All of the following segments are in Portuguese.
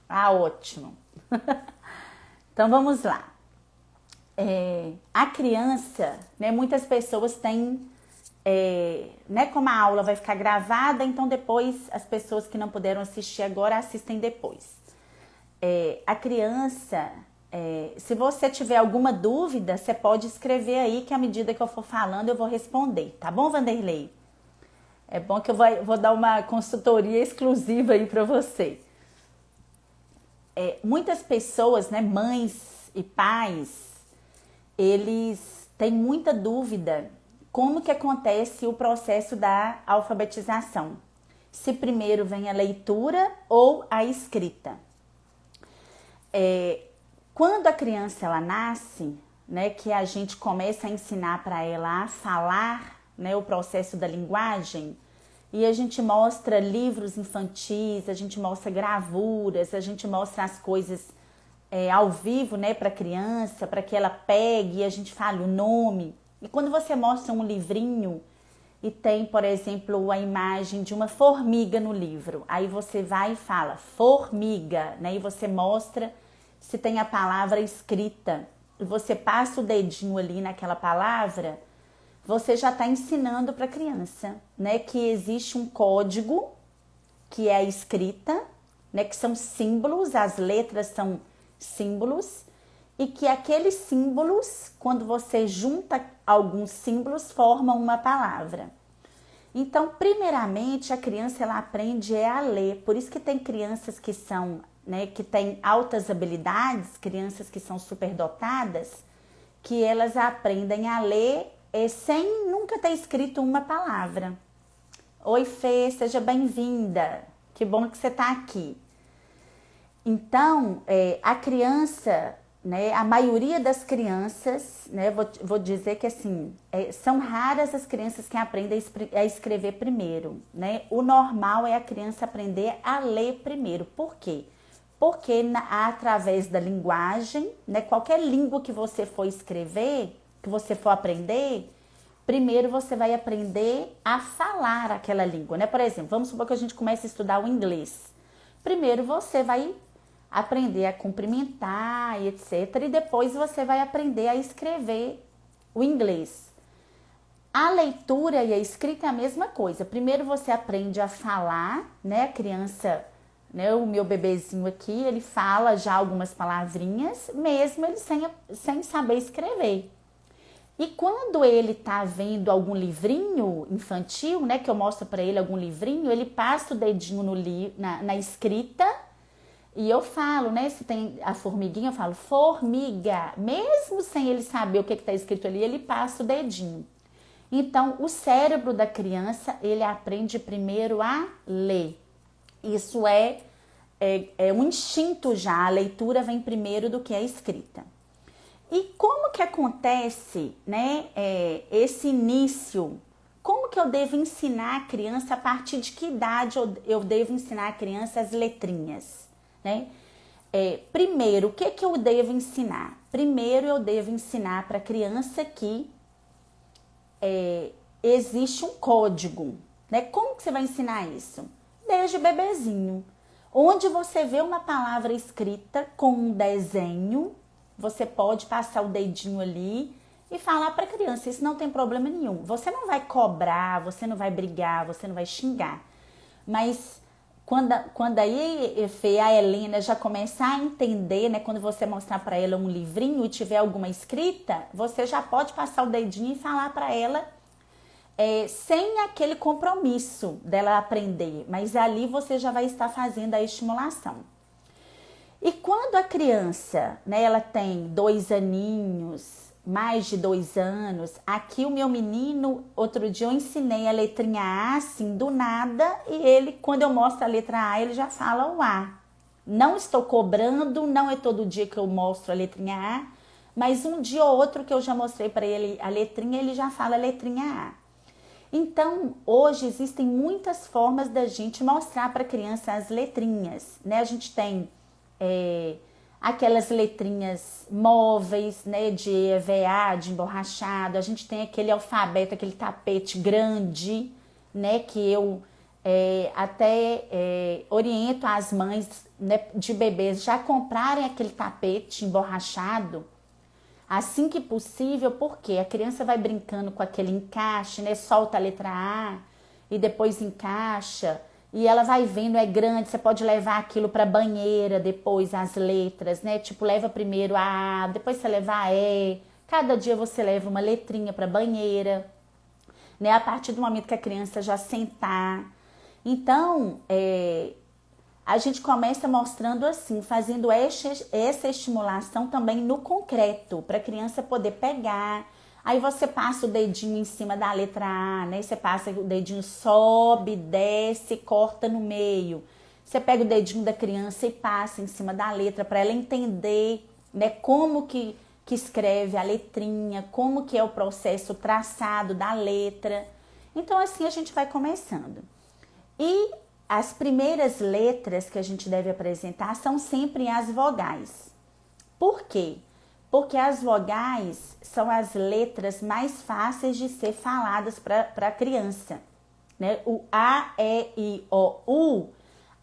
Ah, ótimo. Então vamos lá. A criança, né, muitas pessoas têm, né, como a aula vai ficar gravada, então depois as pessoas que não puderam assistir agora assistem depois. A criança, se você tiver alguma dúvida, você pode escrever aí que à medida que eu for falando eu vou responder, tá bom, Vanderlei? É bom que eu vou dar uma consultoria exclusiva aí para você. Muitas pessoas, né, mães e pais, eles têm muita dúvida como que acontece o processo da alfabetização. Se primeiro vem a leitura ou a escrita. Quando a criança ela nasce, né, que a gente começa a ensinar para ela a falar, né, o processo da linguagem, e a gente mostra livros infantis, a gente mostra gravuras, a gente mostra as coisas ao vivo, né, para a criança, para que ela pegue e a gente fale o nome. E quando você mostra um livrinho e tem, por exemplo, a imagem de uma formiga no livro, aí você vai e fala formiga, né, e você mostra se tem a palavra escrita, e você passa o dedinho ali naquela palavra, você já está ensinando para a criança, né, que existe um código, que é a escrita, né, que são símbolos, as letras são símbolos, e que aqueles símbolos, quando você junta alguns símbolos, formam uma palavra. Então, primeiramente, a criança ela aprende a ler, por isso que tem crianças que são, né, que têm altas habilidades, crianças que são superdotadas, que elas aprendem a ler sem nunca ter escrito uma palavra. Oi, Fê, seja bem-vinda. Que bom que você está aqui. Então, a criança, né, a maioria das crianças, né, vou dizer que assim, são raras as crianças que aprendem a escrever primeiro, né? O normal é a criança aprender a ler primeiro. Por quê? Porque através da linguagem, né, qualquer língua que você for escrever, que você for aprender, primeiro você vai aprender a falar aquela língua, né? Por exemplo, vamos supor que a gente comece a estudar o inglês. Primeiro você vai aprender a cumprimentar e etc. E depois você vai aprender a escrever o inglês. A leitura e a escrita é a mesma coisa. Primeiro você aprende a falar, né? A criança, né? O meu bebezinho aqui, ele fala já algumas palavrinhas, mesmo ele sem saber escrever. E quando ele tá vendo algum livrinho infantil, né? Que eu mostro para ele algum livrinho, ele passa o dedinho na escrita. E eu falo, né, se tem a formiguinha, eu falo formiga. Mesmo sem ele saber o que está escrito ali, ele passa o dedinho. Então, o cérebro da criança, ele aprende primeiro a ler. Isso é um instinto já, a leitura vem primeiro do que a escrita. E como que acontece, né, esse início? Como que eu devo ensinar a criança, a partir de que idade eu devo ensinar a criança as letrinhas? Né? Primeiro, o que eu devo ensinar? Primeiro, eu devo ensinar para a criança que existe um código. Né? Como que você vai ensinar isso? Desde bebezinho. Onde você vê uma palavra escrita com um desenho, você pode passar o dedinho ali e falar para a criança. Isso não tem problema nenhum. Você não vai cobrar, você não vai brigar, você não vai xingar. Mas quando aí, Fê, a Helena já começar a entender, né? Quando você mostrar para ela um livrinho e tiver alguma escrita, você já pode passar o dedinho e falar para ela sem aquele compromisso dela aprender. Mas ali você já vai estar fazendo a estimulação. E quando a criança, né, ela tem 2 aninhos, mais de 2 anos, aqui o meu menino, outro dia eu ensinei a letrinha A, assim, do nada, e ele, quando eu mostro a letra A, ele já fala o A. Não estou cobrando, não é todo dia que eu mostro a letrinha A, mas um dia ou outro que eu já mostrei para ele a letrinha, ele já fala a letrinha A. Então, hoje existem muitas formas da gente mostrar para a criança as letrinhas, né? A gente tem aquelas letrinhas móveis, né, de EVA, de emborrachado. A gente tem aquele alfabeto, aquele tapete grande, né, que eu oriento as mães, né, de bebês já comprarem aquele tapete emborrachado assim que possível, porque a criança vai brincando com aquele encaixe, né? Solta a letra A e depois encaixa. E ela vai vendo, é grande, você pode levar aquilo para banheira depois, as letras, né? Tipo, leva primeiro a A, depois você leva a E. Cada dia você leva uma letrinha para banheira, né? A partir do momento que a criança já sentar. Então, a gente começa mostrando assim, fazendo essa estimulação também no concreto, para a criança poder pegar. Aí você passa o dedinho em cima da letra A, né? Você passa o dedinho, sobe, desce, corta no meio. Você pega o dedinho da criança e passa em cima da letra para ela entender, né, como que escreve a letrinha, como que é o processo traçado da letra. Então assim a gente vai começando. E as primeiras letras que a gente deve apresentar são sempre as vogais. Por quê? Porque as vogais são as letras mais fáceis de ser faladas para a criança, né? O A, E, I, O, U,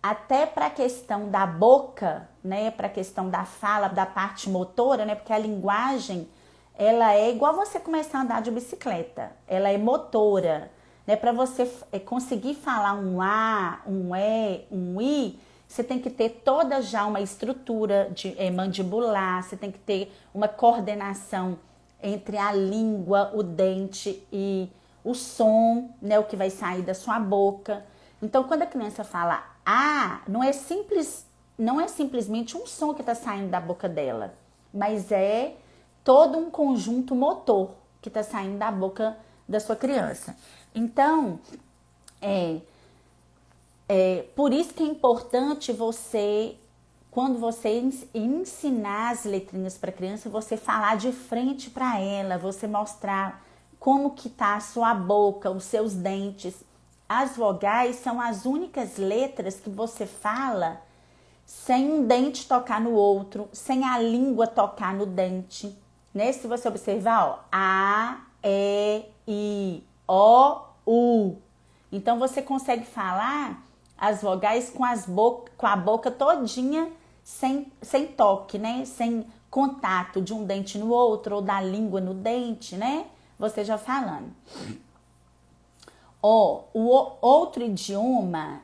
até para a questão da boca, né? Para a questão da fala, da parte motora, né? Porque a linguagem, ela é igual você começar a andar de bicicleta, ela é motora, né? Para você conseguir falar um A, um E, um I, você tem que ter toda já uma estrutura mandibular, você tem que ter uma coordenação entre a língua, o dente e o som, né, o que vai sair da sua boca. Então, quando a criança fala A, não é simplesmente um som que está saindo da boca dela, mas é todo um conjunto motor que está saindo da boca da sua criança. Então, por isso que é importante você, quando você ensinar as letrinhas para a criança, você falar de frente para ela, você mostrar como que tá a sua boca, os seus dentes. As vogais são as únicas letras que você fala sem um dente tocar no outro, sem a língua tocar no dente, né? Se você observar, ó, A, E, I, O, U. Então você consegue falar as vogais com a boca todinha sem toque, né? Sem contato de um dente no outro ou da língua no dente, né? Você já falando. O outro idioma,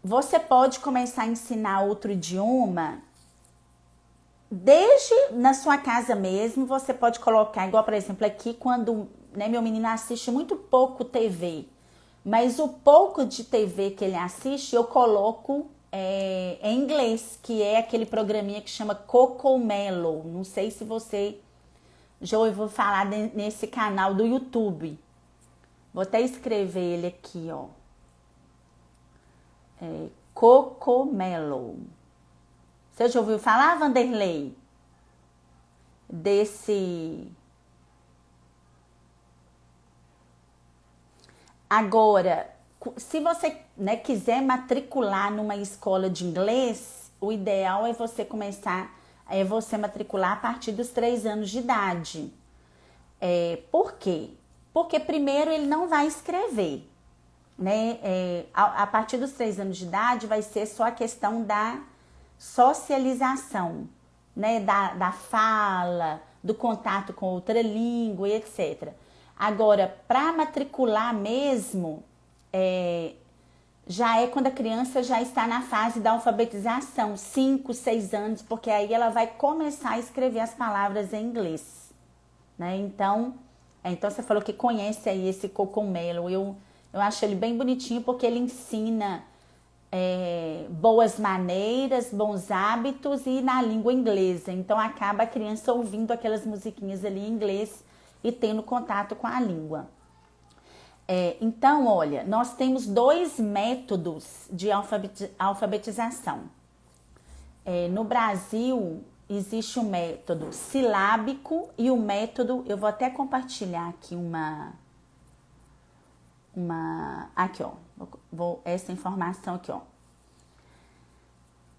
você pode começar a ensinar outro idioma desde na sua casa mesmo. Você pode colocar, igual por exemplo aqui, quando, né, meu menino assiste muito pouco TV, mas o pouco de TV que ele assiste eu coloco em inglês, que é aquele programinha que chama Cocomelo. Não sei se você já ouviu falar nesse canal do YouTube. Vou até escrever ele aqui, ó. Cocomelo. Você já ouviu falar, Vanderlei? Desse... Agora, se você, né, quiser matricular numa escola de inglês, o ideal é você matricular a partir dos 3 anos de idade. Por quê? Porque primeiro ele não vai escrever, né? A partir dos 3 anos de idade vai ser só a questão da socialização, né? Da fala, do contato com outra língua e etc. Agora, para matricular mesmo, já é quando a criança já está na fase da alfabetização, 5, 6 anos, porque aí ela vai começar a escrever as palavras em inglês, né? Então você falou que conhece aí esse Cocomelo. Eu acho ele bem bonitinho porque ele ensina boas maneiras, bons hábitos e na língua inglesa. Então acaba a criança ouvindo aquelas musiquinhas ali em inglês e tendo contato com a língua. Então, olha, nós temos 2 métodos de alfabetização. No Brasil, existe o método silábico e o método... Eu vou até compartilhar aqui aqui, ó. Essa informação aqui, ó.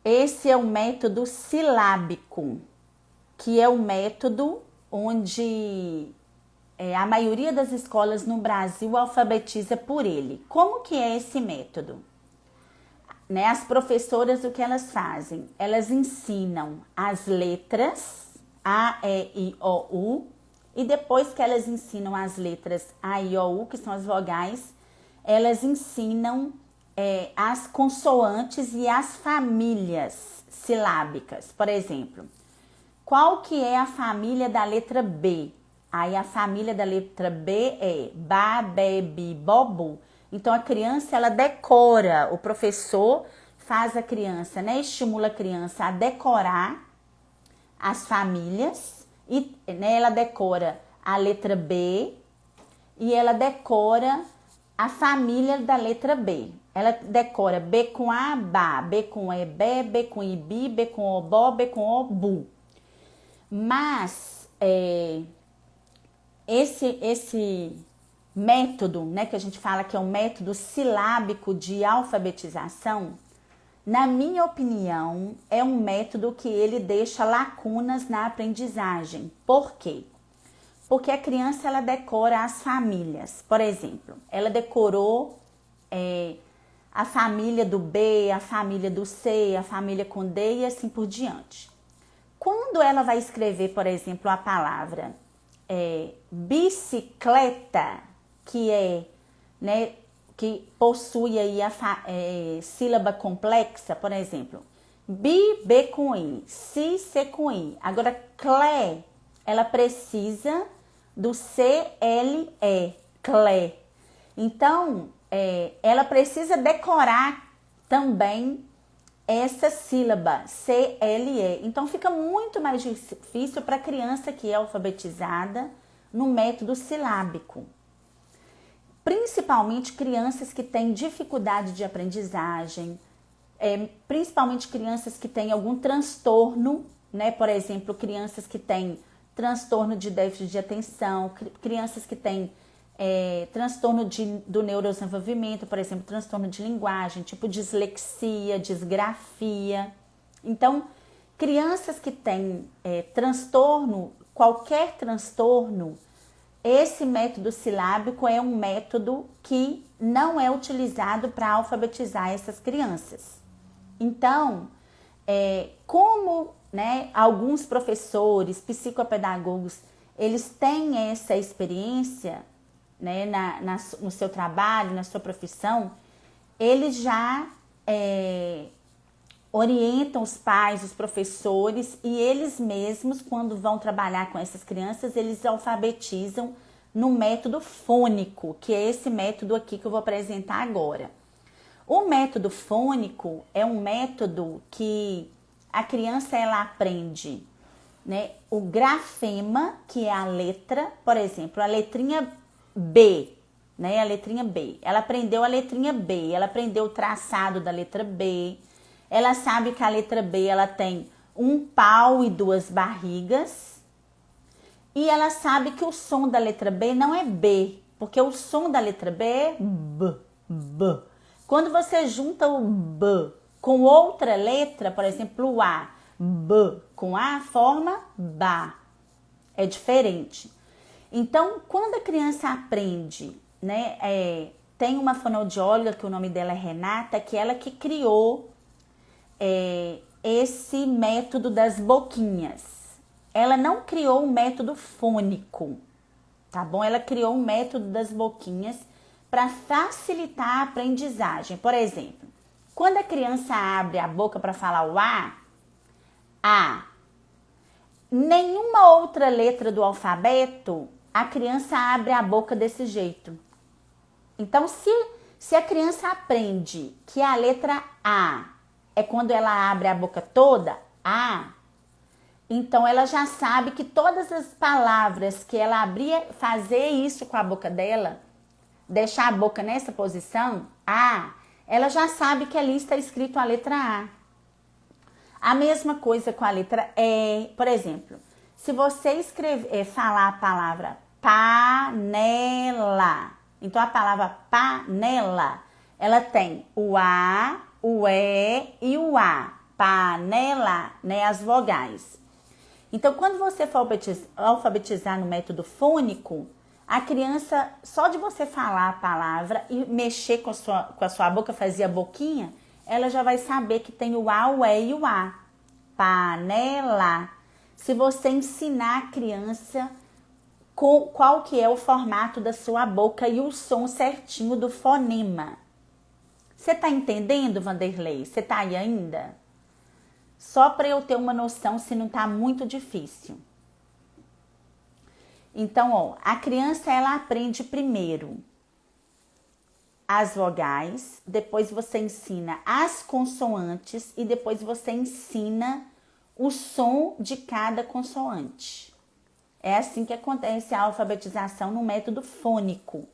Esse é o método silábico, que é o método onde a maioria das escolas no Brasil alfabetiza por ele. Como que é esse método? Né, as professoras, o que elas fazem? Elas ensinam as letras A, E, I, O, U, e depois que elas ensinam as letras A, I, O, U, que são as vogais, elas ensinam as consoantes e as famílias silábicas. Por exemplo, qual que é a família da letra B? Aí a família da letra B é Ba, Be, Bi, Bo, Bu. Então a criança, ela decora, o professor faz a criança, né, estimula a criança a decorar as famílias e, né, ela decora a letra B e ela decora a família da letra B. Ela decora B com A, Ba, B com E, Be, B com I, Bi, B com O, Bo, B com O, Bu. Mas esse método, né, que a gente fala que é um método silábico de alfabetização, na minha opinião, é um método que ele deixa lacunas na aprendizagem. Por quê? Porque a criança, ela decora as famílias. Por exemplo, ela decorou a família do B, a família do C, a família com D e assim por diante. Quando ela vai escrever, por exemplo, a palavra bicicleta, que né, que possui aí a sílaba complexa, por exemplo, bi, B com I, si, C com I. Agora, clé, ela precisa do C, L, E, clé. Então, ela precisa decorar também essa sílaba, C, L, E. Então, fica muito mais difícil para a criança que é alfabetizada no método silábico. Principalmente crianças que têm dificuldade de aprendizagem, principalmente crianças que têm algum transtorno, né? Por exemplo, crianças que têm transtorno de déficit de atenção, crianças que têm transtorno do neurodesenvolvimento, por exemplo, transtorno de linguagem, tipo dislexia, disgrafia. Então, crianças que têm transtorno, qualquer transtorno, esse método silábico é um método que não é utilizado para alfabetizar essas crianças. Então, como, né, alguns professores, psicopedagogos, eles têm essa experiência, né, no seu trabalho, na sua profissão, eles já orientam os pais, os professores, e eles mesmos, quando vão trabalhar com essas crianças, eles alfabetizam no método fônico, que é esse método aqui que eu vou apresentar agora. O método fônico é um método que a criança, ela aprende, né, o grafema, que é a letra, por exemplo, a letrinha B, né, a letrinha B. Ela aprendeu a letrinha B, ela aprendeu o traçado da letra B. Ela sabe que a letra B, ela tem um pau e duas barrigas. E ela sabe que o som da letra B não é B, porque o som da letra B é B, B. Quando você junta o B com outra letra, por exemplo, o A, B com A, forma Bá. É diferente. Então, quando a criança aprende, né, tem uma fonoaudióloga, que o nome dela é Renata, que ela que criou esse método das boquinhas. Ela não criou um método fônico, tá bom? Ela criou um método das boquinhas para facilitar a aprendizagem. Por exemplo, quando a criança abre a boca para falar o A, nenhuma outra letra do alfabeto, a criança abre a boca desse jeito. Então, se a criança aprende que a letra A é quando ela abre a boca toda, A, então ela já sabe que todas as palavras que ela abria, fazer isso com a boca dela, deixar a boca nessa posição, A, ela já sabe que ali está escrito a letra A. A mesma coisa com a letra E. Por exemplo, se você falar a palavra panela, então a palavra panela, ela tem o A, o E e o A. Panela, né, as vogais. Então, quando você for alfabetizar no método fônico, A criança, só de você falar a palavra e mexer com a sua boca, fazer a boquinha, ela já vai saber que tem o A, o E e o A. Panela. Se você ensinar a criança qual que é o formato da sua boca e o som certinho do fonema. Você tá entendendo, Vanderlei? Você tá aí ainda? Só para eu ter uma noção se não tá muito difícil. Então, ó, a criança ela aprende primeiro as vogais, depois você ensina as consoantes e depois você ensina o som de cada consoante. É assim que acontece a alfabetização no método fônico.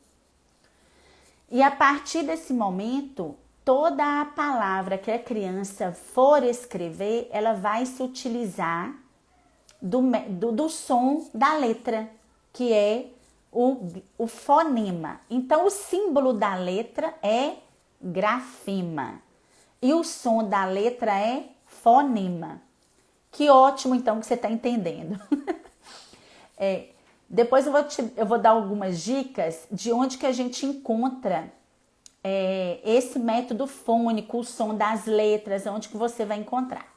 E a partir desse momento, toda a palavra que a criança for escrever, ela vai se utilizar do som da letra, que é o fonema. Então, o símbolo da letra é grafema e o som da letra é fonema. Que ótimo, então, que você está entendendo. Depois eu vou dar algumas dicas de onde que a gente encontra esse método fônico, o som das letras, onde que você vai encontrar.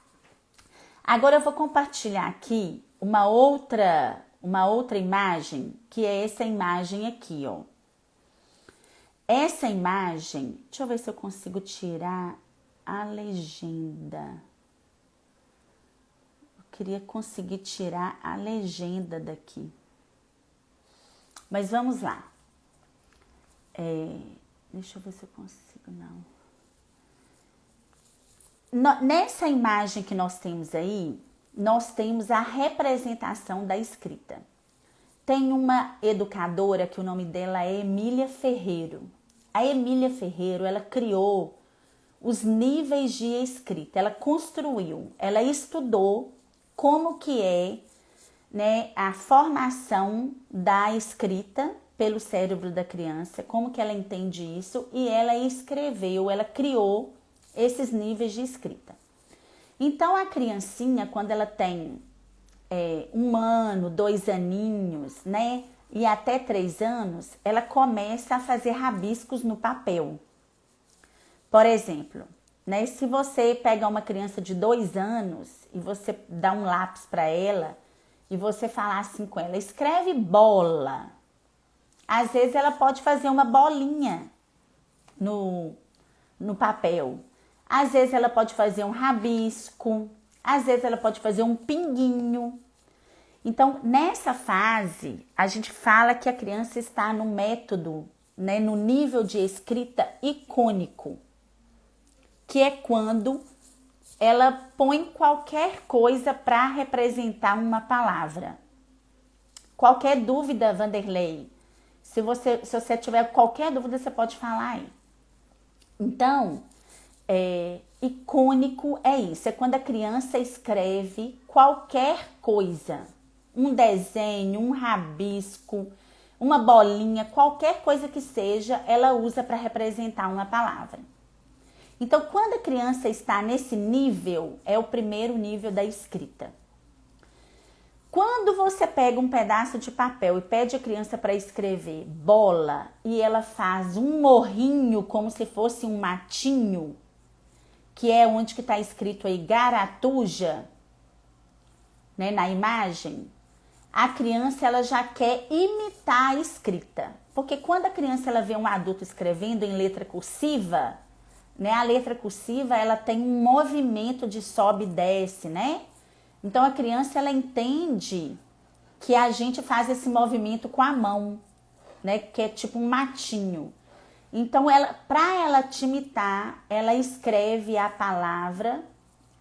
Agora eu vou compartilhar aqui uma outra imagem, que é essa imagem aqui, ó. Essa imagem, deixa eu ver se eu consigo tirar a legenda. Eu queria conseguir tirar a legenda daqui. Mas vamos lá. Deixa eu ver se eu consigo, não. Nessa imagem que nós temos aí, nós temos a representação da escrita. Tem uma educadora que o nome dela é Emília Ferreiro. A Emília Ferreiro, ela criou os níveis de escrita. Ela construiu, ela estudou como que é, né, a formação da escrita pelo cérebro da criança, como que ela entende isso, e ela escreveu, ela criou esses níveis de escrita. Então, a criancinha, quando ela tem 1 ano, 2 aninhos, né, e até 3 anos, ela começa a fazer rabiscos no papel. Por exemplo, né, se você pega uma criança de 2 anos e você dá um lápis para ela e você falar assim com ela, escreve bola. Às vezes ela pode fazer uma bolinha no papel. Às vezes ela pode fazer um rabisco, às vezes ela pode fazer um pinguinho. Então, nessa fase, a gente fala que a criança está no método, né, no nível de escrita icônico, que é quando ela põe qualquer coisa para representar uma palavra. Qualquer dúvida, Vanderlei, se você tiver qualquer dúvida, você pode falar aí. Então, icônico é isso, é quando a criança escreve qualquer coisa, um desenho, um rabisco, uma bolinha, qualquer coisa que seja, ela usa para representar uma palavra. Então, quando a criança está nesse nível, é o primeiro nível da escrita. Quando você pega um pedaço de papel e pede a criança para escrever bola e ela faz um morrinho como se fosse um matinho, que é onde que está escrito aí Garatuja, né, na imagem, a criança ela já quer imitar a escrita. Porque quando a criança ela vê um adulto escrevendo em letra cursiva, né, a letra cursiva ela tem um movimento de sobe e desce, né? Então, a criança, ela entende que a gente faz esse movimento com a mão, né? Que é tipo um matinho. Então, para ela te imitar, ela escreve a palavra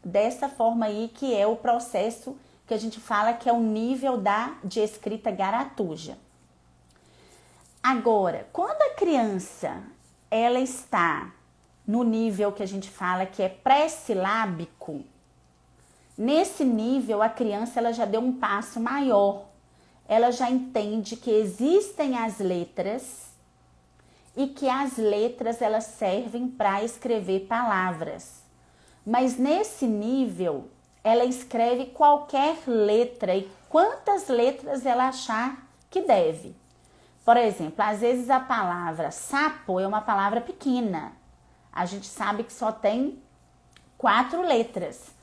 dessa forma aí, que é o processo que a gente fala que é o nível de escrita garatuja. Agora, quando a criança, ela está no nível que a gente fala que é pré-silábico, nesse nível, a criança ela já deu um passo maior. Ela já entende que existem as letras e que as letras elas servem para escrever palavras. Mas nesse nível, ela escreve qualquer letra e quantas letras ela achar que deve. Por exemplo, às vezes a palavra sapo é uma palavra pequena. A gente sabe que só tem 4 letras.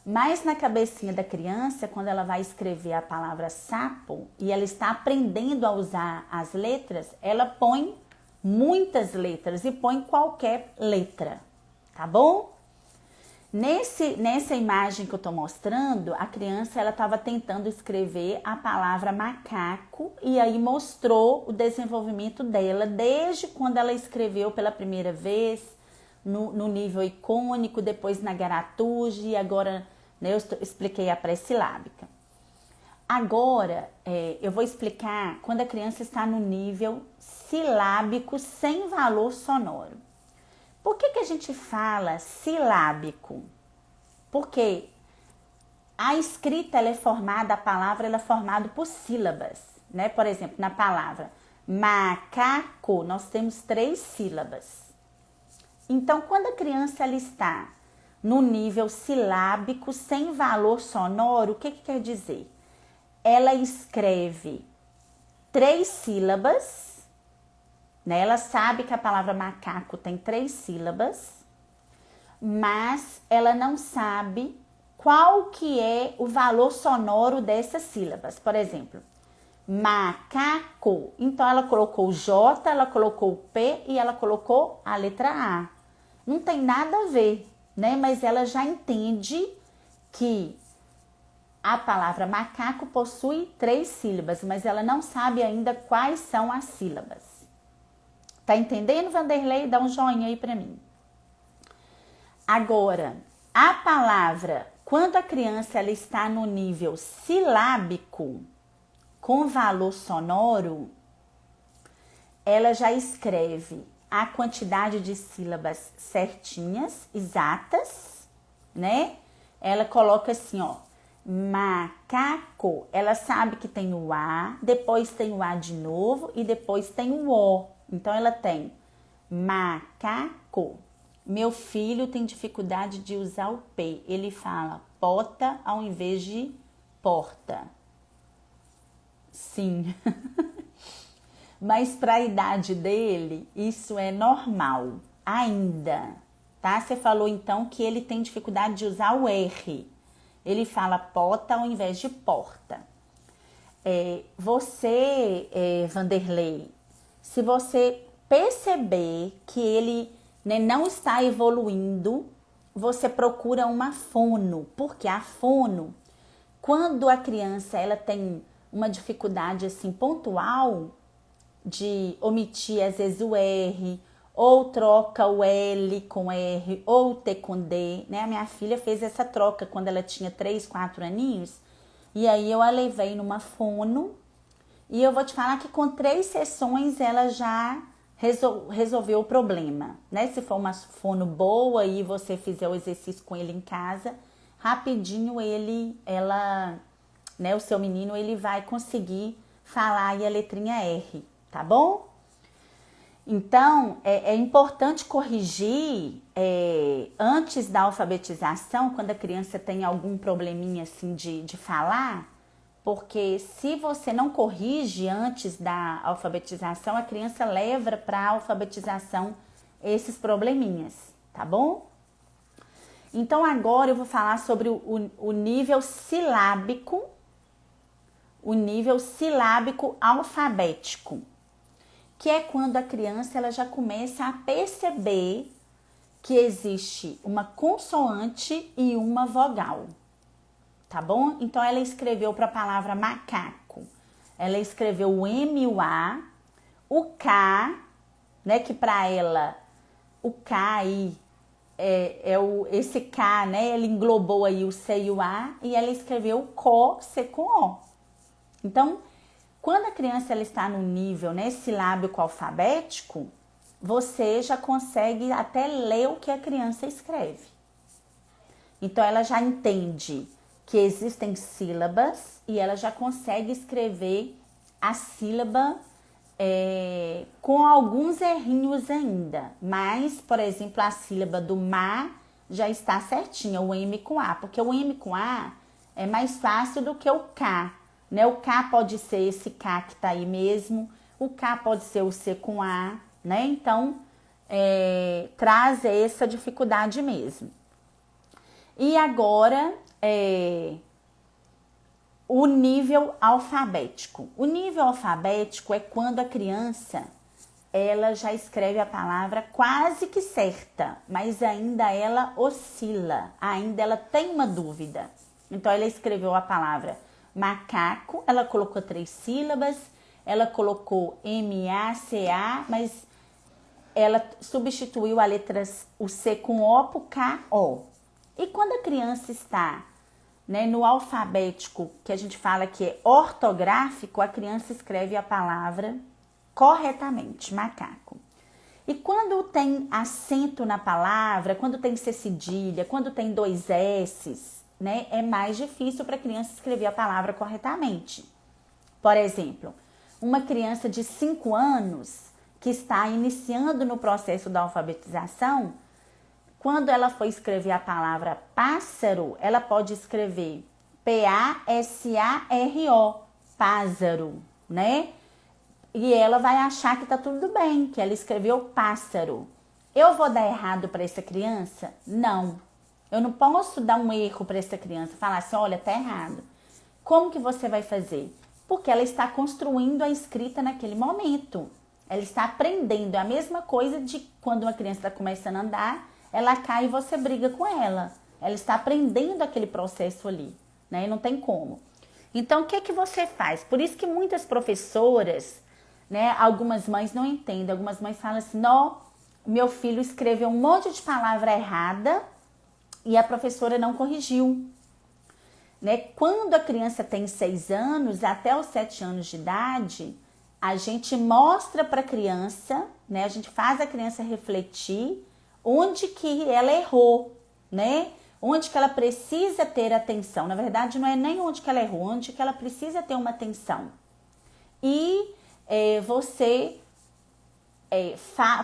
Mas na cabecinha da criança, quando ela vai escrever a palavra sapo e ela está aprendendo a usar as letras, ela põe muitas letras e põe qualquer letra, tá bom? Nessa imagem que eu tô mostrando, a criança ela estava tentando escrever a palavra macaco e aí mostrou o desenvolvimento dela desde quando ela escreveu pela primeira vez, no nível icônico, depois na garatude e agora, né, eu expliquei a pré-silábica. Agora, eu vou explicar quando a criança está no nível silábico sem valor sonoro. Por que a gente fala silábico? Porque a escrita ela é formada, a palavra ela é formada por sílabas, né? Por exemplo, na palavra macaco, nós temos 3 sílabas. Então, quando a criança ela está no nível silábico sem valor sonoro, o que quer dizer? Ela escreve 3 sílabas, né? Ela sabe que a palavra macaco tem 3 sílabas, mas ela não sabe qual que é o valor sonoro dessas sílabas. Por exemplo, macaco. Então, ela colocou o J, ela colocou o P e ela colocou a letra A. Não tem nada a ver, né? Mas ela já entende que a palavra macaco possui 3 sílabas, mas ela não sabe ainda quais são as sílabas. Tá entendendo, Vanderlei? Dá um joinha aí pra mim. Agora, a palavra, quando a criança ela está no nível silábico, com valor sonoro, ela já escreve a quantidade de sílabas certinhas, exatas, né? Ela coloca assim, ó, macaco. Ela sabe que tem o A, depois tem o A de novo e depois tem o O. Então, ela tem macaco. Meu filho tem dificuldade de usar o P. Ele fala pota ao invés de porta. Sim. Mas para a idade dele, isso é normal ainda, tá? Você falou então que ele tem dificuldade de usar o R. Ele fala pota ao invés de porta. Vanderlei, se você perceber que ele, né, não está evoluindo, você procura uma fono, porque a fono, quando a criança ela tem uma dificuldade assim pontual de omitir às vezes o R, ou troca o L com R, ou T com D, né? A minha filha fez essa troca quando ela tinha 3, 4 aninhos, e aí eu a levei numa fono, e eu vou te falar que com 3 sessões ela já resolveu o problema, né? Se for uma fono boa e você fizer o exercício com ele em casa, rapidinho né, o seu menino, ele vai conseguir falar aí a letrinha R, tá bom? Então, é importante corrigir antes da alfabetização, quando a criança tem algum probleminha assim de falar, porque se você não corrige antes da alfabetização, a criança leva para a alfabetização esses probleminhas, tá bom? Então, agora eu vou falar sobre o nível silábico, alfabético, que é quando a criança ela já começa a perceber que existe uma consoante e uma vogal, tá bom? Então, ela escreveu para a palavra macaco, ela escreveu o M e o A, o K, né, que para ela, o K aí, esse K, né, ele englobou aí o C e o A, e ela escreveu o CO, C com O. Então, quando a criança ela está no nível, né, silábico alfabético, você já consegue até ler o que a criança escreve. Então, ela já entende que existem sílabas e ela já consegue escrever a sílaba com alguns errinhos ainda. Mas, por exemplo, a sílaba do ma já está certinha, o M com A, porque o M com A é mais fácil do que o K. Né? O K pode ser esse K que tá aí mesmo, o K pode ser o C com A, né? Então, traz essa dificuldade mesmo. E agora, o nível alfabético. O nível alfabético é quando a criança, ela já escreve a palavra quase que certa, mas ainda ela oscila, ainda ela tem uma dúvida. Então, ela escreveu a palavra macaco, ela colocou 3 sílabas, ela colocou M-A-C-A, mas ela substituiu o C com O por K-O. E quando a criança está, né, no alfabético, que a gente fala que é ortográfico, a criança escreve a palavra corretamente, macaco. E quando tem acento na palavra, quando tem C cedilha, quando tem 2 S's, né, é mais difícil para a criança escrever a palavra corretamente. Por exemplo, uma criança de 5 anos que está iniciando no processo da alfabetização, quando ela for escrever a palavra pássaro, ela pode escrever P-A-S-A-R-O, pássaro, né? E ela vai achar que tá tudo bem, que ela escreveu pássaro. Eu vou dar errado para essa criança? Não. Eu não posso dar um erro para essa criança, falar assim, olha, tá errado. Como que você vai fazer? Porque ela está construindo a escrita naquele momento. Ela está aprendendo. É a mesma coisa de quando uma criança está começando a andar, ela cai e você briga com ela. Ela está aprendendo aquele processo ali, né? Não tem como. Então, o que que você faz? Por isso que muitas professoras, né, algumas mães não entendem. Algumas mães falam assim, não, meu filho escreveu um monte de palavra errada e a professora não corrigiu. Né? Quando a criança tem 6 anos, até os 7 anos de idade, a gente mostra para a criança, né? A gente faz a criança refletir onde que ela errou, né? Onde que ela precisa ter atenção. Na verdade, não é nem onde que ela errou, onde que ela precisa ter uma atenção. E você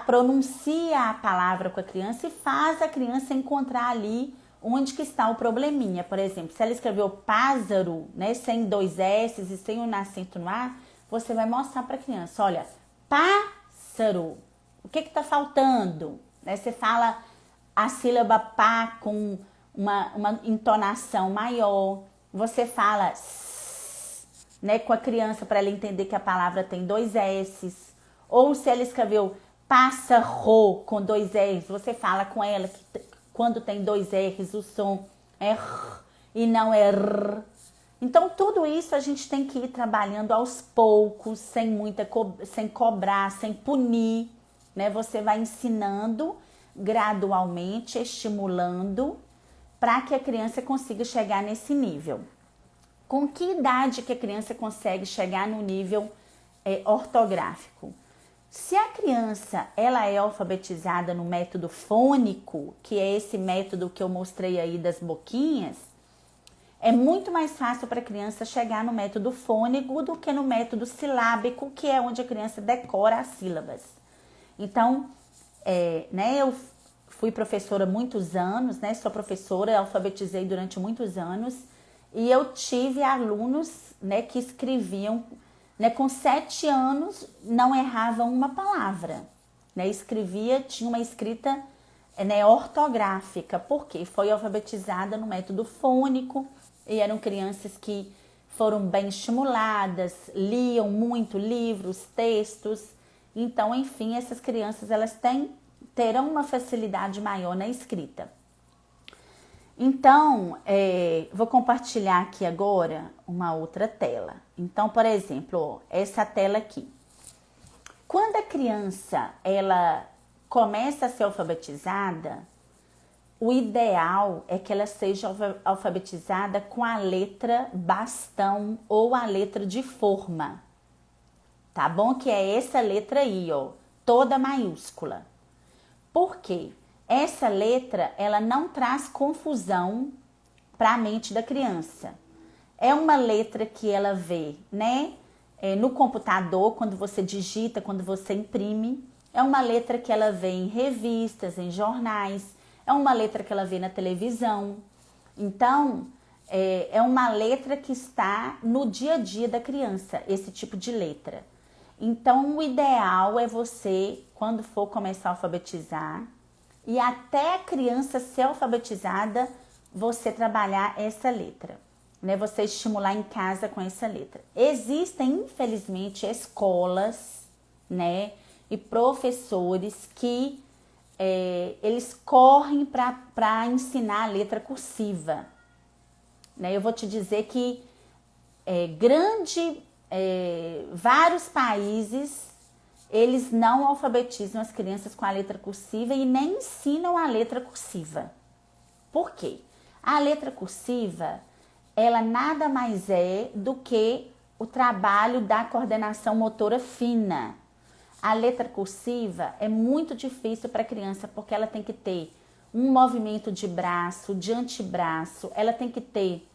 pronuncia a palavra com a criança e faz a criança encontrar ali onde que está o probleminha. Por exemplo, se ela escreveu pássaro, né, sem 2 S's e sem um acento no A, você vai mostrar para a criança, olha, pássaro, o que está faltando? Né, você fala a sílaba pá com uma entonação maior, você fala s, né, com a criança para ela entender que a palavra tem 2 S's, ou se ela escreveu pássaro com 2 R's, você fala com ela que quando tem 2 R's o som é R e não é R. Então, tudo isso a gente tem que ir trabalhando aos poucos, sem cobrar, sem punir, né? Você vai ensinando gradualmente, estimulando, para que a criança consiga chegar nesse nível. Com que idade que a criança consegue chegar no nível ortográfico? Se a criança ela é alfabetizada no método fônico, que é esse método que eu mostrei aí das boquinhas, é muito mais fácil para a criança chegar no método fônico do que no método silábico, que é onde a criança decora as sílabas. Então, né, eu fui professora há muitos anos, né, sou professora, alfabetizei durante muitos anos, e eu tive alunos, né, que escreviam, né, com 7 anos não erravam uma palavra, né, tinha uma escrita, né, ortográfica, porque foi alfabetizada no método fônico e eram crianças que foram bem estimuladas, liam muito livros, textos. Então, enfim, essas crianças elas terão uma facilidade maior na escrita. Então, vou compartilhar aqui agora uma outra tela. Então, por exemplo, ó, essa tela aqui. Quando a criança ela começa a ser alfabetizada, o ideal é que ela seja alfabetizada com a letra bastão ou a letra de forma. Tá bom? Que é essa letra aí, ó, toda maiúscula. Por quê? Essa letra, ela não traz confusão para a mente da criança. É uma letra que ela vê, né? No computador, quando você digita, quando você imprime. É uma letra que ela vê em revistas, em jornais. É uma letra que ela vê na televisão. Então, é uma letra que está no dia a dia da criança, esse tipo de letra. Então, o ideal é você, quando for começar a alfabetizar, e até a criança ser alfabetizada, você trabalhar essa letra, né? Você estimular em casa com essa letra. Existem, infelizmente, escolas, né, e professores que eles correm para ensinar a letra cursiva, né? Eu vou te dizer que vários países, eles não alfabetizam as crianças com a letra cursiva e nem ensinam a letra cursiva. Por quê? A letra cursiva, ela nada mais é do que o trabalho da coordenação motora fina. A letra cursiva é muito difícil para a criança porque ela tem que ter um movimento de braço, de antebraço, ela tem que ter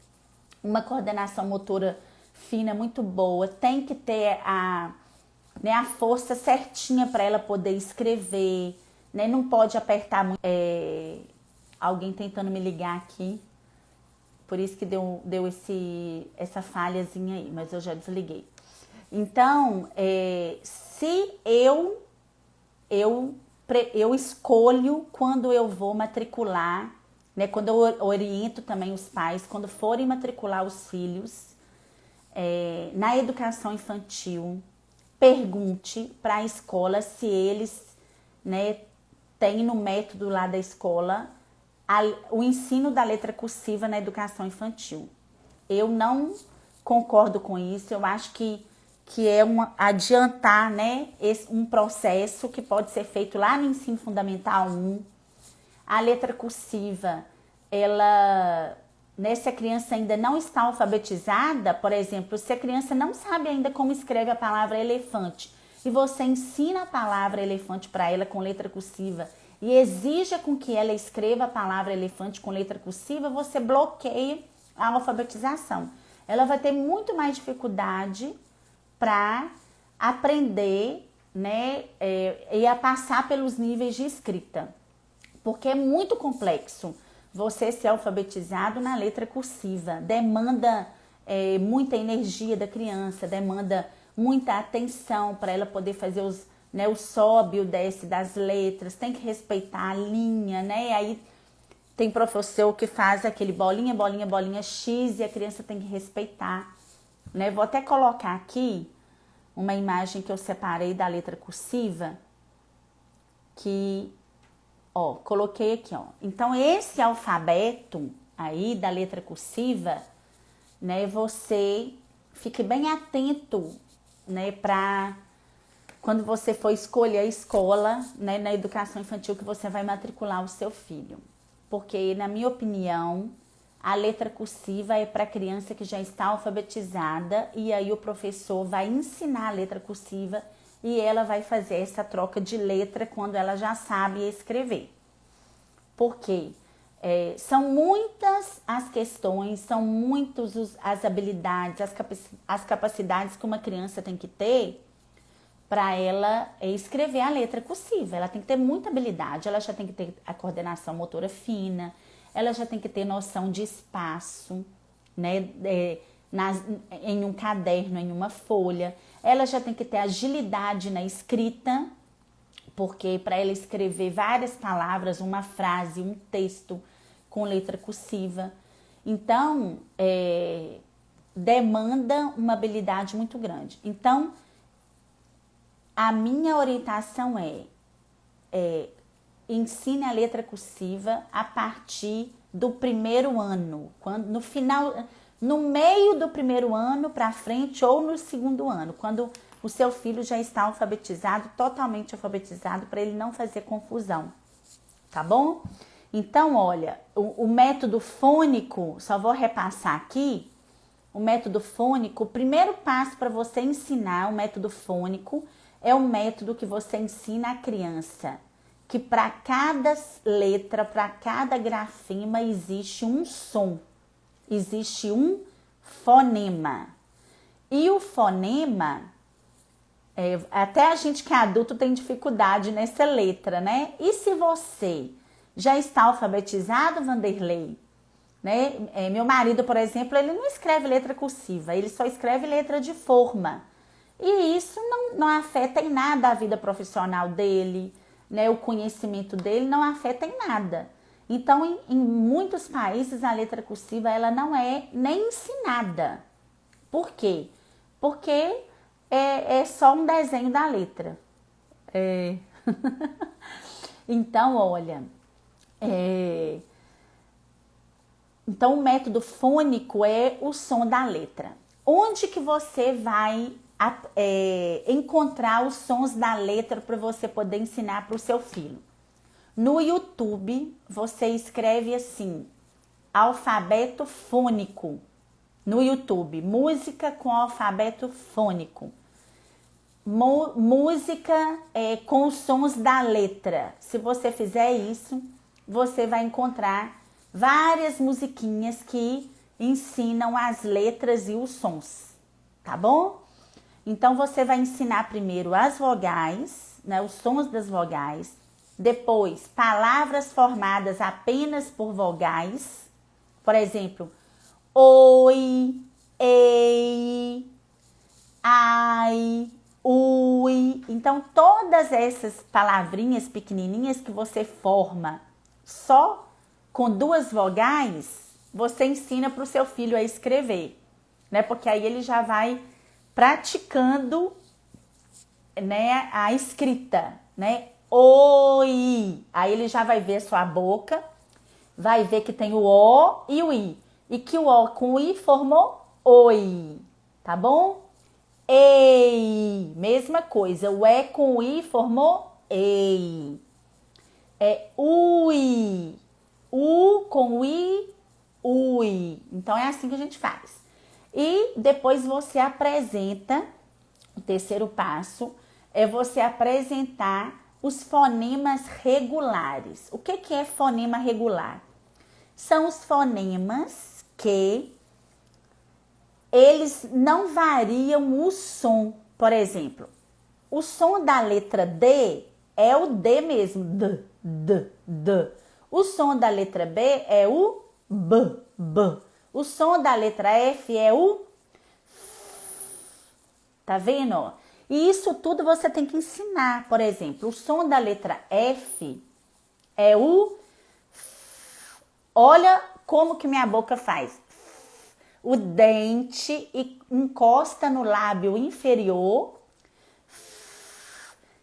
uma coordenação motora fina muito boa, tem que ter a força certinha para ela poder escrever, né? Não pode apertar muito. Alguém tentando me ligar aqui, por isso que deu essa falhazinha aí, mas eu já desliguei. Então, se eu escolho quando eu vou matricular, né? Quando eu oriento também os pais, quando forem matricular os filhos na educação infantil, pergunte para a escola se eles, né, têm no método lá da escola o ensino da letra cursiva na educação infantil. Eu não concordo com isso, eu acho que é adiantar, né, um processo que pode ser feito lá no ensino fundamental 1. A letra cursiva, se a criança ainda não está alfabetizada, por exemplo, se a criança não sabe ainda como escreve a palavra elefante e você ensina a palavra elefante para ela com letra cursiva e exija com que ela escreva a palavra elefante com letra cursiva, você bloqueia a alfabetização. Ela vai ter muito mais dificuldade para aprender, né, e a passar pelos níveis de escrita, porque é muito complexo você ser alfabetizado na letra cursiva. Demanda muita energia da criança, demanda muita atenção para ela poder fazer o sobe e o desce das letras, tem que respeitar a linha, né? Aí tem professor que faz aquele bolinha, bolinha, bolinha X e a criança tem que respeitar, né? Vou até colocar aqui uma imagem que eu separei da letra cursiva, que coloquei aqui, Então, esse alfabeto aí da letra cursiva, né, você fique bem atento, né, para quando você for escolher a escola, né, na educação infantil que você vai matricular o seu filho. Porque, na minha opinião, a letra cursiva é para criança que já está alfabetizada e aí o professor vai ensinar a letra cursiva e ela vai fazer essa troca de letra quando ela já sabe escrever. Porque são muitas as questões, são muitas as habilidades, as capacidades que uma criança tem que ter para ela escrever a letra cursiva. Ela tem que ter muita habilidade, ela já tem que ter a coordenação motora fina, ela já tem que ter noção de espaço, né, em um caderno, em uma folha. Ela já tem que ter agilidade na escrita, porque para ela escrever várias palavras, uma frase, um texto com letra cursiva. Então, demanda uma habilidade muito grande. Então, a minha orientação ensine a letra cursiva a partir do primeiro ano, no meio do primeiro ano para frente ou no segundo ano, quando o seu filho já está alfabetizado, totalmente alfabetizado, para ele não fazer confusão, tá bom? Então, olha, o método fônico, só vou repassar aqui, o método fônico, o primeiro passo para você ensinar o método fônico é um método que você ensina a criança que para cada letra, para cada grafema existe um som, existe um fonema. E o fonema, até a gente que é adulto tem dificuldade nessa letra, né? E se você já está alfabetizado, Vanderlei, né? Meu marido, por exemplo, ele não escreve letra cursiva, ele só escreve letra de forma. E isso não afeta em nada a vida profissional dele, né? O conhecimento dele não afeta em nada. Então, em muitos países, a letra cursiva ela não é nem ensinada. Por quê? Porque é só um desenho da letra. Então, olha, então o método fônico é o som da letra. Onde que você vai encontrar os sons da letra para você poder ensinar para o seu filho? No YouTube, você escreve assim, alfabeto fônico. No YouTube, música com alfabeto fônico. Música com os sons da letra. Se você fizer isso, você vai encontrar várias musiquinhas que ensinam as letras e os sons, tá bom? Então, você vai ensinar primeiro as vogais, né, os sons das vogais. Depois, palavras formadas apenas por vogais. Por exemplo, oi, ei, ai, ui. Então, todas essas palavrinhas pequenininhas que você forma só com duas vogais, você ensina para o seu filho a escrever, né? Porque aí ele já vai praticando, né, a escrita, né? Oi. Aí ele já vai ver a sua boca, vai ver que tem o O e o I. E que o O com o I formou oi, tá bom? Ei, mesma coisa. O E com o I formou ei. É ui. U com o I, ui. Então é assim que a gente faz. E depois você apresenta, o terceiro passo é você apresentar os fonemas regulares. O que é fonema regular? São os fonemas que eles não variam o som. Por exemplo, o som da letra D é o D mesmo, D. O som da letra B é o B. O som da letra F é o tá vendo? E isso tudo você tem que ensinar. Por exemplo, o som da letra F é o... Olha como que minha boca faz. O dente encosta no lábio inferior,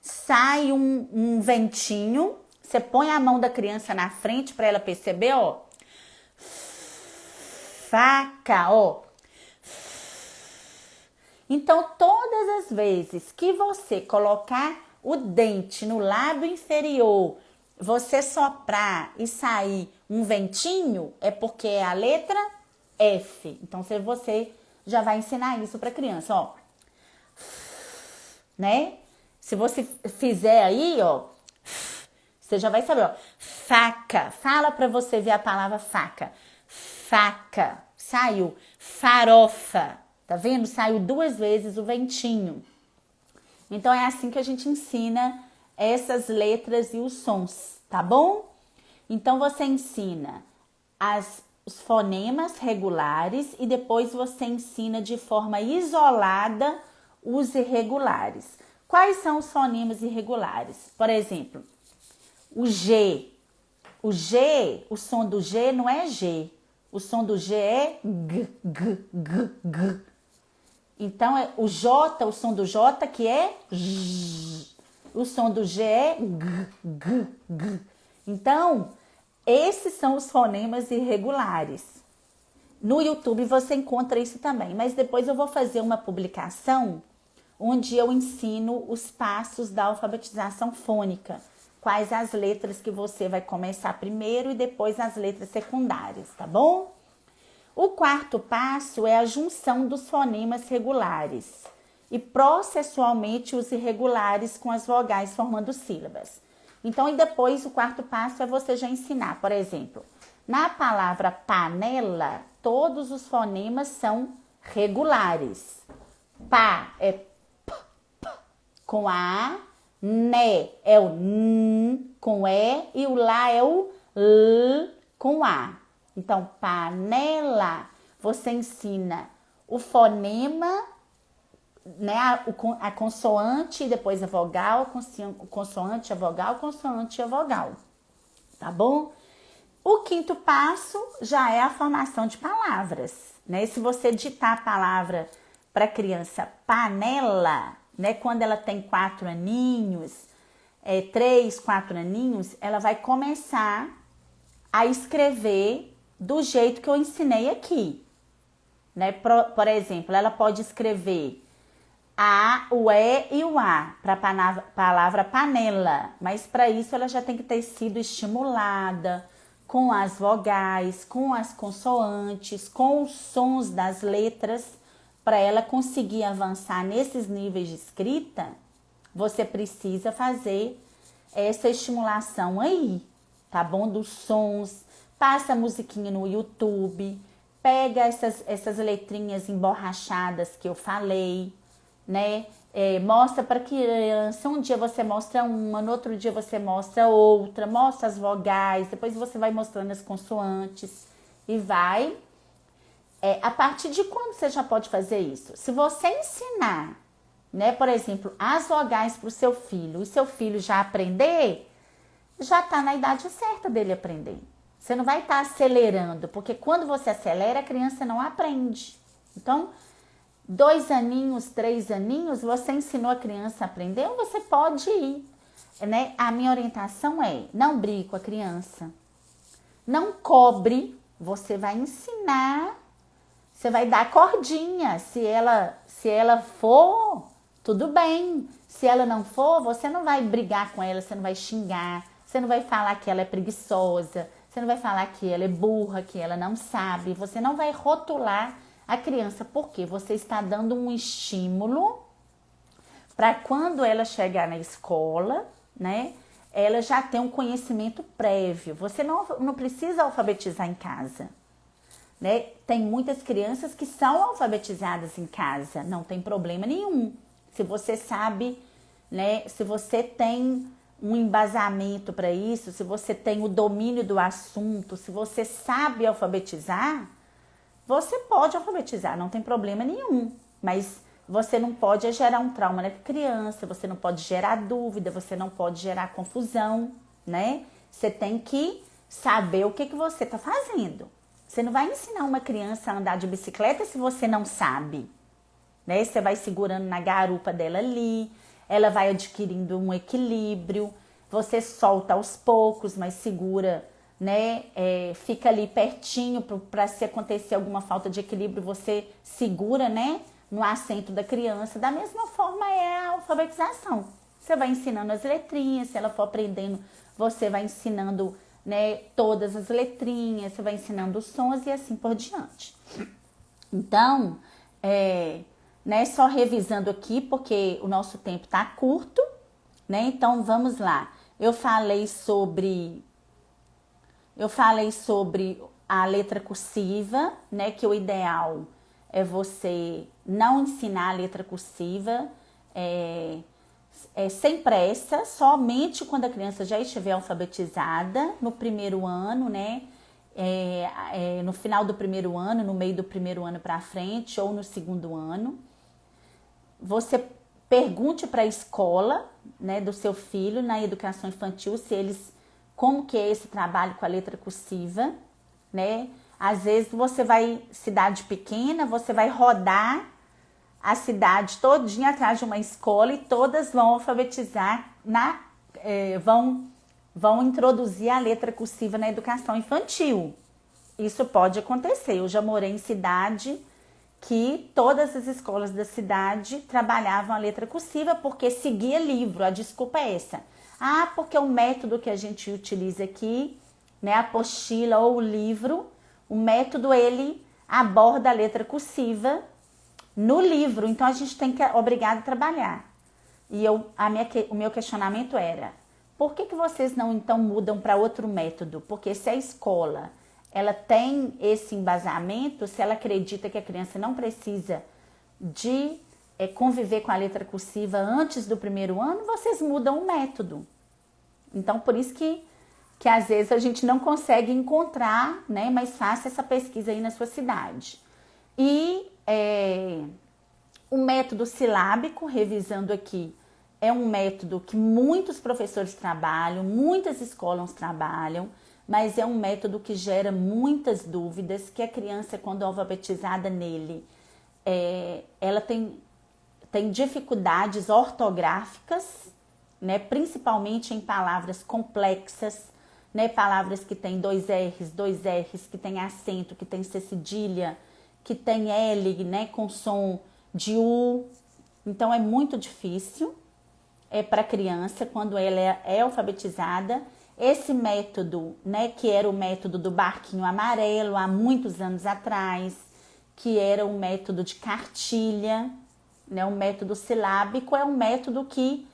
sai um ventinho, você põe a mão da criança na frente para ela perceber, ó. Faca, ó. Então, todas as vezes que você colocar o dente no lábio inferior, você soprar e sair um ventinho, é porque é a letra F. Então, você já vai ensinar isso para a criança, ó. Né? Se você fizer aí, ó, você já vai saber, ó. Faca. Fala para você ver a palavra faca. Faca. Saiu. Farofa. Tá vendo? Saiu 2 vezes o ventinho. Então, é assim que a gente ensina essas letras e os sons, tá bom? Então, você ensina os fonemas regulares e depois você ensina de forma isolada os irregulares. Quais são os fonemas irregulares? Por exemplo, o G. O G, o som do G não é G. O som do G é G. Então, o J, o som do J que é J. O som do G é G. Então, esses são os fonemas irregulares. No YouTube você encontra isso também, mas depois eu vou fazer uma publicação onde eu ensino os passos da alfabetização fônica. Quais as letras que você vai começar primeiro e depois as letras secundárias, tá bom? O quarto passo é a junção dos fonemas regulares e processualmente os irregulares com as vogais formando sílabas. Então, e depois o quarto passo é você já ensinar, por exemplo, na palavra panela, todos os fonemas são regulares. Pá é p com A, né é o N com E e o lá é o L com A. Então, panela, você ensina o fonema né, a consoante e depois a vogal, consoante, a consoante e a vogal, tá bom? O quinto passo já é a formação de palavras, né? Se você ditar a palavra para a criança panela, né, quando ela tem 4 aninhos, 3, 4 aninhos, ela vai começar a escrever do jeito que eu ensinei aqui, né? Por exemplo, ela pode escrever o E e o A para a palavra panela, mas para isso ela já tem que ter sido estimulada com as vogais, com as consoantes, com os sons das letras, para ela conseguir avançar nesses níveis de escrita. Você precisa fazer essa estimulação aí, tá bom? Dos sons, passa a musiquinha no YouTube, pega essas letrinhas emborrachadas que eu falei, né? Mostra para criança, um dia você mostra uma, no outro dia você mostra outra, mostra as vogais, depois você vai mostrando as consoantes e vai. A partir de quando você já pode fazer isso? Se você ensinar, né, por exemplo, as vogais para o seu filho, e seu filho já aprender, já está na idade certa dele aprender. Você não vai estar acelerando, porque quando você acelera, a criança não aprende. Então, 2 aninhos, 3 aninhos, você ensinou a criança a aprender, ou você pode ir, né? A minha orientação é, não brigue com a criança, não cobre, você vai ensinar, você vai dar cordinha, se ela for, tudo bem, se ela não for, você não vai brigar com ela, você não vai xingar, você não vai falar que ela é preguiçosa, você não vai falar que ela é burra, que ela não sabe, você não vai rotular a criança, porque você está dando um estímulo para quando ela chegar na escola, né, ela já tem um conhecimento prévio. Você não precisa alfabetizar em casa, né? Tem muitas crianças que são alfabetizadas em casa, não tem problema nenhum. Se você sabe, né, se você tem um embasamento para isso, se você tem o domínio do assunto, se você sabe alfabetizar, você pode alfabetizar, não tem problema nenhum, mas você não pode gerar um trauma na criança, você não pode gerar dúvida, você não pode gerar confusão, né? Você tem que saber o que você está fazendo. Você não vai ensinar uma criança a andar de bicicleta se você não sabe, né? Você vai segurando na garupa dela ali, ela vai adquirindo um equilíbrio, você solta aos poucos, mas segura, né? Fica ali pertinho para se acontecer alguma falta de equilíbrio, você segura, né, no assento da criança. Da mesma forma é a alfabetização. Você vai ensinando as letrinhas, se ela for aprendendo, você vai ensinando, né, todas as letrinhas, você vai ensinando os sons e assim por diante. Então, né, só revisando aqui, porque o nosso tempo está curto, né? Então, vamos lá. Eu falei sobre a letra cursiva, né? Que o ideal é você não ensinar a letra cursiva sem pressa, somente quando a criança já estiver alfabetizada no primeiro ano, né? No final do primeiro ano, no meio do primeiro ano para frente ou no segundo ano. Você pergunte para a escola, né, do seu filho na educação infantil como que é esse trabalho com a letra cursiva, né? Às vezes você vai, cidade pequena, você vai rodar a cidade todinha atrás de uma escola e todas vão alfabetizar, vão introduzir a letra cursiva na educação infantil. Isso pode acontecer. Eu já morei em cidade que todas as escolas da cidade trabalhavam a letra cursiva porque seguia livro. A desculpa é essa. Porque o método que a gente utiliza aqui, né, a apostila ou o livro, o método ele aborda a letra cursiva no livro. Então a gente tem que obrigado a trabalhar. E o meu questionamento era: por que vocês não então mudam para outro método? Porque se a escola ela tem esse embasamento, se ela acredita que a criança não precisa de conviver com a letra cursiva antes do primeiro ano, vocês mudam o método. Então, por isso que às vezes a gente não consegue encontrar, né? Mas faça essa pesquisa aí na sua cidade. E O método silábico, revisando aqui, é um método que muitos professores trabalham, muitas escolas trabalham, mas é um método que gera muitas dúvidas, que a criança, quando alfabetizada nele, ela tem dificuldades ortográficas, né, principalmente em palavras complexas, né, palavras que tem dois R's, que tem acento, que tem C cedilha, que tem L, né, com som de U. Então é muito difícil para a criança quando ela é alfabetizada. Esse método, né, que era o método do barquinho amarelo há muitos anos atrás, que era o método de cartilha, né, o método silábico, é um método que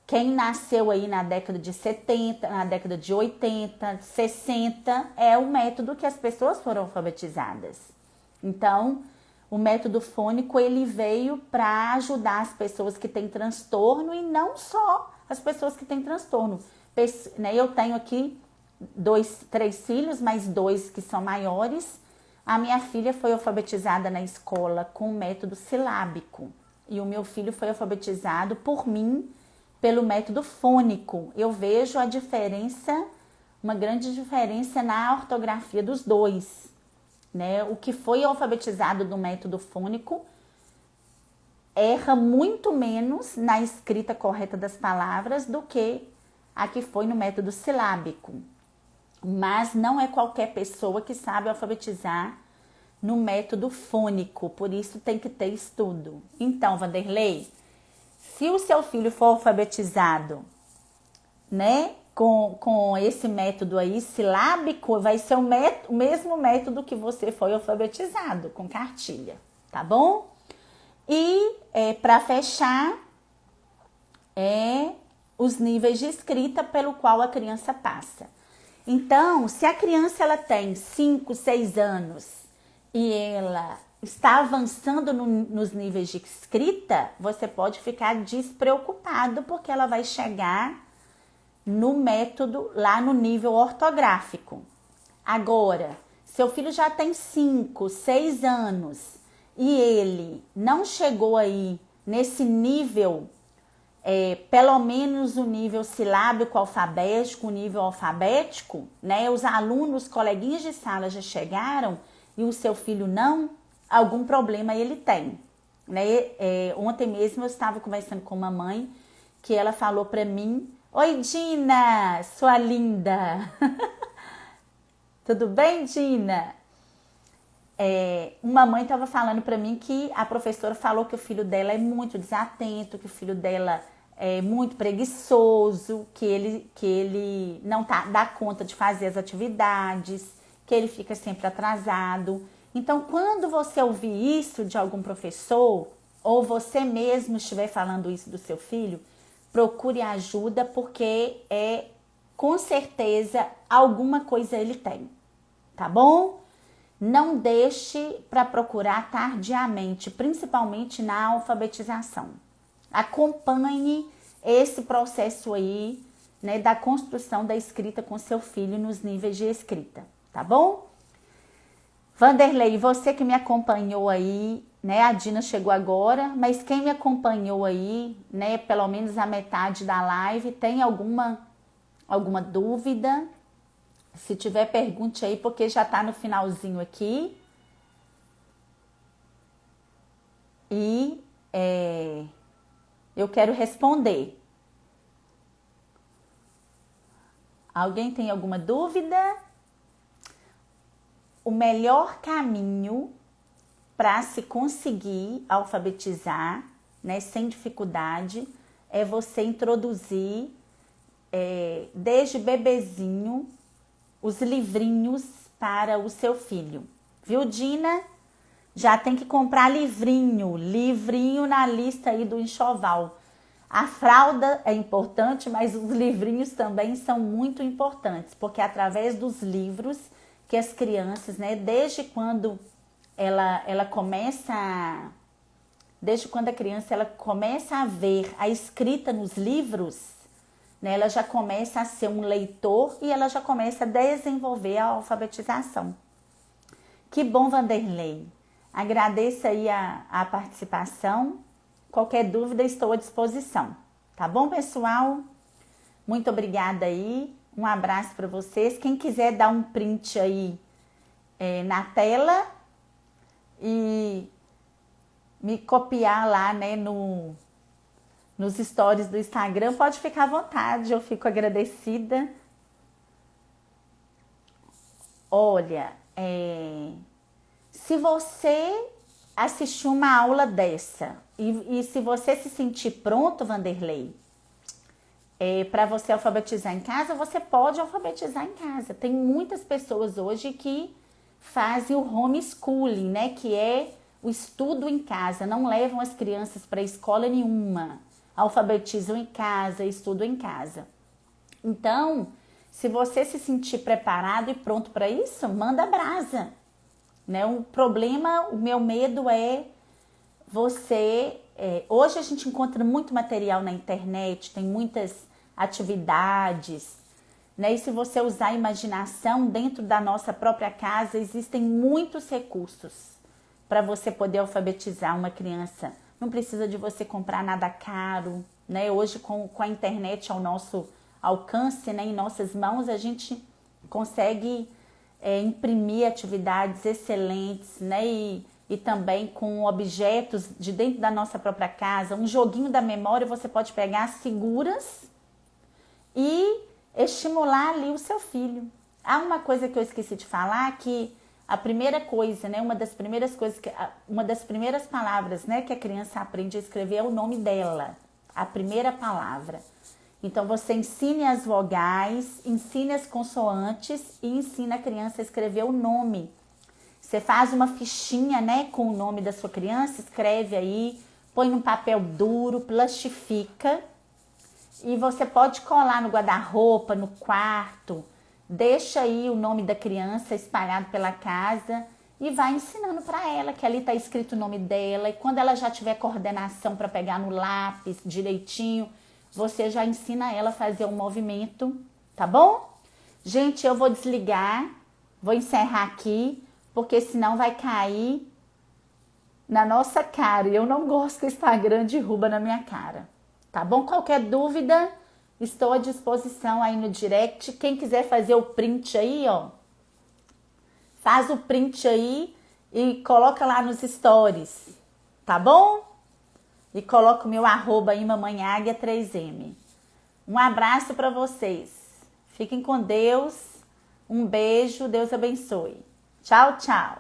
quem nasceu aí na década de 70, na década de 80, 60, é o método que as pessoas foram alfabetizadas. Então, o método fônico, ele veio para ajudar as pessoas que têm transtorno e não só as pessoas que têm transtorno. Eu tenho aqui 3 filhos, mais 2 que são maiores. A minha filha foi alfabetizada na escola com o método silábico e o meu filho foi alfabetizado por mim pelo método fônico. Eu vejo a diferença, uma grande diferença na ortografia dos dois, né? O que foi alfabetizado do método fônico erra muito menos na escrita correta das palavras do que a que foi no método silábico. Mas não é qualquer pessoa que sabe alfabetizar no método fônico, por isso tem que ter estudo. Então, Vanderlei, se o seu filho for alfabetizado, né, com esse método aí silábico, vai ser o mesmo método que você foi alfabetizado, com cartilha, tá bom? E para fechar, os níveis de escrita pelo qual a criança passa. Então, se a criança ela tem 5, 6 anos e ela está avançando nos níveis de escrita, você pode ficar despreocupado, porque ela vai chegar no método lá no nível ortográfico. Agora, seu filho já tem 5, 6 anos e ele não chegou aí nesse nível, pelo menos o nível silábico alfabético, o nível alfabético, né? Os alunos, coleguinhas de sala já chegaram e o seu filho não, algum problema ele tem, né? Ontem mesmo eu estava conversando com uma mãe que ela falou para mim: oi, Dina, sua linda. Tudo bem, Dina? Uma mãe estava falando para mim que a professora falou que o filho dela é muito desatento, que o filho dela é muito preguiçoso, que ele não dá conta de fazer as atividades, que ele fica sempre atrasado. Então, quando você ouvir isso de algum professor, ou você mesmo estiver falando isso do seu filho, procure ajuda, porque com certeza alguma coisa ele tem, tá bom? Não deixe para procurar tardiamente, principalmente na alfabetização. Acompanhe esse processo aí, né, da construção da escrita com seu filho nos níveis de escrita, tá bom? Vanderlei, você que me acompanhou aí, né, a Dina chegou agora, mas quem me acompanhou aí, né, pelo menos a metade da live, tem alguma dúvida? Se tiver, pergunte aí, porque já tá no finalzinho aqui. E eu quero responder. Alguém tem alguma dúvida? O melhor caminho para se conseguir alfabetizar, né, sem dificuldade, é você introduzir desde bebezinho os livrinhos para o seu filho. Viu, Dina? Já tem que comprar livrinho na lista aí do enxoval. A fralda é importante, mas os livrinhos também são muito importantes, porque é através dos livros que as crianças, né, desde quando a criança ela começa a ver a escrita nos livros, né, ela já começa a ser um leitor e ela já começa a desenvolver a alfabetização. Que bom, Vanderlei. Agradeço aí a participação. Qualquer dúvida, estou à disposição. Tá bom, pessoal? Muito obrigada aí. Um abraço para vocês. Quem quiser dar um print aí na tela e me copiar lá, né, nos stories do Instagram, pode ficar à vontade. Eu fico agradecida. Olha, se você assistir uma aula dessa e se você se sentir pronto, Vanderlei, para você alfabetizar em casa, você pode alfabetizar em casa. Tem muitas pessoas hoje que fazem o homeschooling, né? Que é o estudo em casa. Não levam as crianças para escola nenhuma. Alfabetizam em casa, estudam em casa. Então, se você se sentir preparado e pronto para isso, manda brasa. Né? O problema, o meu medo é você... hoje a gente encontra muito material na internet, tem muitas atividades, né? E se você usar a imaginação dentro da nossa própria casa, existem muitos recursos para você poder alfabetizar uma criança. Não precisa de você comprar nada caro, né? Hoje com a internet ao nosso alcance, né? Em nossas mãos, a gente consegue imprimir atividades excelentes, né? E também com objetos de dentro da nossa própria casa. Um joguinho da memória você pode pegar seguras e estimular ali o seu filho. Há uma coisa que eu esqueci de falar, que a primeira coisa, né, uma das primeiras palavras, né, que a criança aprende a escrever é o nome dela, a primeira palavra. Então você ensine as vogais, ensine as consoantes e ensina a criança a escrever o nome. Você faz uma fichinha, né, com o nome da sua criança, escreve aí, põe num papel duro, plastifica. E você pode colar no guarda-roupa, no quarto, deixa aí o nome da criança espalhado pela casa e vai ensinando para ela que ali está escrito o nome dela. E quando ela já tiver coordenação para pegar no lápis direitinho, você já ensina ela a fazer um movimento, tá bom? Gente, eu vou desligar, vou encerrar aqui, porque senão vai cair na nossa cara. E eu não gosto que o Instagram derruba na minha cara. Tá bom? Qualquer dúvida, estou à disposição aí no direct. Quem quiser fazer o print aí, ó, faz o print aí e coloca lá nos stories, tá bom? E coloca o meu arroba aí, mamanhaguia3m. Um abraço para vocês. Fiquem com Deus. Um beijo, Deus abençoe. Tchau, tchau.